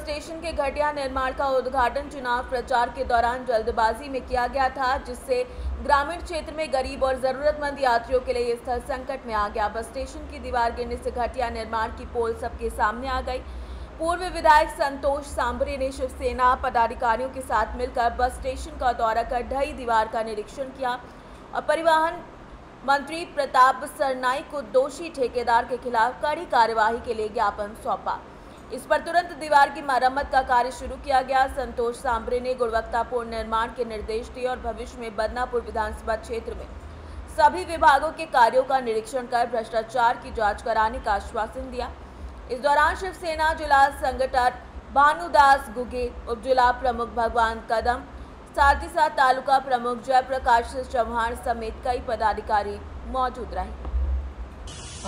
Station के घटिया निर्माण का उद्घाटन चुनाव प्रचार के दौरान जल्दबाजी में किया गया था, जिससे ग्रामीण क्षेत्र में गरीब और जरूरतमंद यात्रियों के लिए ये स्थल संकट में आ गया। बस स्टेशन की दीवार गिरने से घटिया निर्माण की पोल सबके सामने आ गई। पूर्व विधायक संतोष सांबरे ने शिवसेना पदाधिकारियों के साथ मिलकर बस स्टेशन का दौरा कर ढही दीवार का निरीक्षण किया और परिवहन मंत्री प्रताप सरनाईक को दोषी ठेकेदार के खिलाफ कड़ी कार्यवाही के लिए ज्ञापन सौंपा। इस पर तुरंत दीवार की मरम्मत का कार्य शुरू किया गया। संतोष सांबरे ने गुणवत्तापूर्ण निर्माण के निर्देश दिए और भविष्य में बदनापुर विधानसभा क्षेत्र में सभी विभागों के कार्यों का निरीक्षण कर भ्रष्टाचार की जांच कराने का आश्वासन दिया। इस दौरान शिवसेना जिला संगठन भानुदास गुगे, उप जिला प्रमुख भगवान कदम, साथ ही साथ तालुका प्रमुख जयप्रकाश चव्हाण समेत कई पदाधिकारी मौजूद रहे।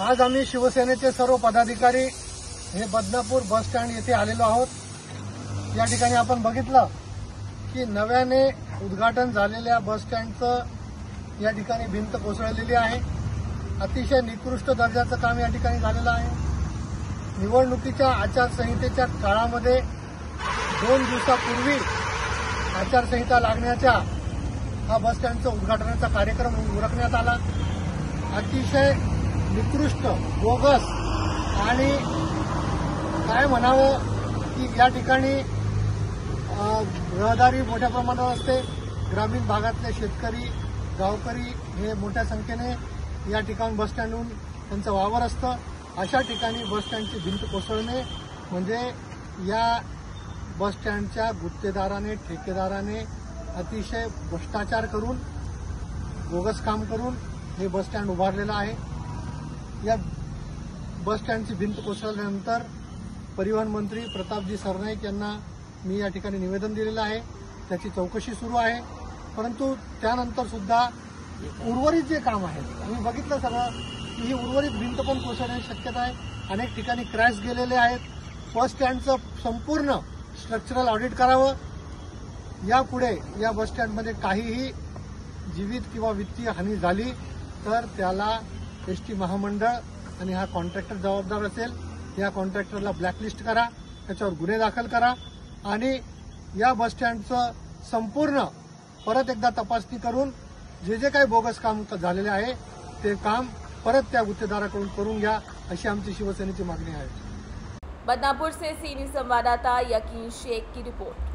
आज आम्ही शिवसेनेचे सर्व पदाधिकारी हे बदनापूर बस स्टँड येथे आलेलो आहोत। या ठिकाणी आपण बघितलं की नव्याने उद्घाटन झालेल्या बस स्टँडचं या ठिकाणी भिंत कोसळलेली आहे। अतिशय निकृष्ट दर्जाचं काम या ठिकाणी झालेलं आहे। निवडणुकीच्या आचारसंहितेच्या काळामध्ये 2 दिवसापूर्वी आचारसंहिता लागण्याच्या हा बस स्टँडचं उद्घाटनाचा कार्यक्रम उरकण्यात आला। अतिशय निकृष्ट, बोगस आणि काय म्हणावं की या ठिकाणी रहदारी मोठ्या प्रमाणावर असते। ग्रामीण भागातले शेतकरी, गावकरी हे मोठ्या संख्येने या ठिकाणी बस स्टँडहून त्यांचं वावर असतं। अशा ठिकाणी बस स्टँडची भिंत कोसळणे म्हणजे या बस स्टँडच्या गुत्तेदाराने, ठेकेदाराने अतिशय भ्रष्टाचार करून, बोगस काम करून हे बस स्टँड उभारलेलं आहे। या बस स्टँडची भिंत कोसळल्यानंतर परिवहन मंत्री प्रतापजी सरनाईक यांना मी या ठिकाणी निवेदन दिलेलं आहे। त्याची चौकशी सुरू आहे। परंतु त्यानंतर सुद्धा उर्वरित जे काम आहे, आम्ही बघितलं सगळं की ही उर्वरित भिंत पण कोसळण्याची शक्यता आहे। अनेक ठिकाणी क्रॅश गेलेले आहेत। बस स्टँडचं संपूर्ण स्ट्रक्चरल ऑडिट करावं। यापुढे या बस स्टँडमध्ये काहीही जीवित किंवा वित्तीय हानी झाली तर त्याला एसटी महामंडळ आणि हा कॉन्ट्रॅक्टर जबाबदार असेल। या कॉन्ट्रॅक्टरला ब्लॅकलिस्ट करा, त्याच्यावर गुन्हे दाखल करा आणि या बस स्टँडचं संपूर्ण परत एकदा तपासणी करून जे काही बोगस काम झालेले आहे ते काम परत त्या गुत्तेदाराकडून करून घ्या, अशी आमची शिवसेनेची मागणी आहे। बदनापुर से सीनियर संवाददाता यकीन शेख की रिपोर्ट।